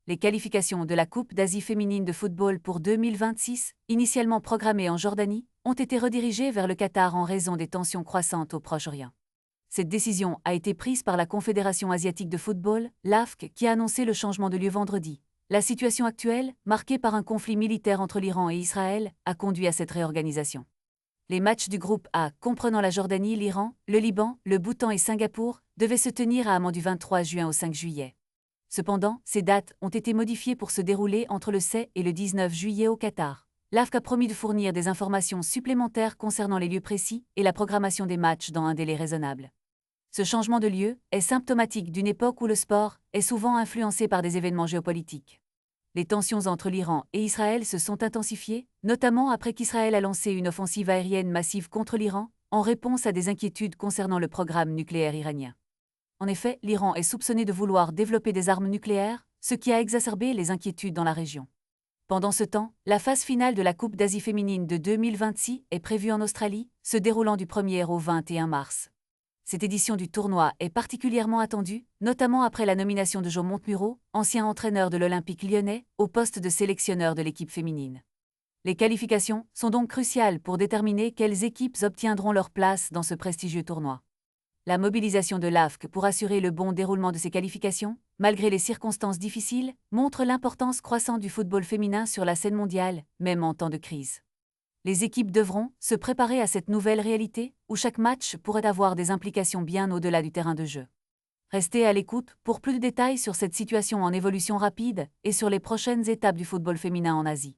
Les qualifications de la Coupe d'Asie féminine de football pour 2026, initialement programmées en Jordanie, ont été redirigées vers le Qatar en raison des tensions croissantes au Proche-Orient. Cette décision a été prise par la Confédération asiatique de football, l'AFC, qui a annoncé le changement de lieu vendredi. La situation actuelle, marquée par un conflit militaire entre l'Iran et Israël, a conduit à cette réorganisation. Les matchs du groupe A, comprenant la Jordanie, l'Iran, le Liban, le Bhoutan et Singapour, devaient se tenir à Amman du 23 juin au 5 juillet. Cependant, ces dates ont été modifiées pour se dérouler entre le 7 et le 19 juillet au Qatar. L'AFC a promis de fournir des informations supplémentaires concernant les lieux précis et la programmation des matchs dans un délai raisonnable. Ce changement de lieu est symptomatique d'une époque où le sport est souvent influencé par des événements géopolitiques. Les tensions entre l'Iran et Israël se sont intensifiées, notamment après qu'Israël a lancé une offensive aérienne massive contre l'Iran, en réponse à des inquiétudes concernant le programme nucléaire iranien. En effet, l'Iran est soupçonné de vouloir développer des armes nucléaires, ce qui a exacerbé les inquiétudes dans la région. Pendant ce temps, la phase finale de la Coupe d'Asie féminine de 2026 est prévue en Australie, se déroulant du 1er au 21 mars. Cette édition du tournoi est particulièrement attendue, notamment après la nomination de Jo Montemurro, ancien entraîneur de l'Olympique lyonnais, au poste de sélectionneur de l'équipe féminine. Les qualifications sont donc cruciales pour déterminer quelles équipes obtiendront leur place dans ce prestigieux tournoi. La mobilisation de l'AFC pour assurer le bon déroulement de ces qualifications, malgré les circonstances difficiles, montre l'importance croissante du football féminin sur la scène mondiale, même en temps de crise. Les équipes devront se préparer à cette nouvelle réalité, où chaque match pourrait avoir des implications bien au-delà du terrain de jeu. Restez à l'écoute pour plus de détails sur cette situation en évolution rapide et sur les prochaines étapes du football féminin en Asie.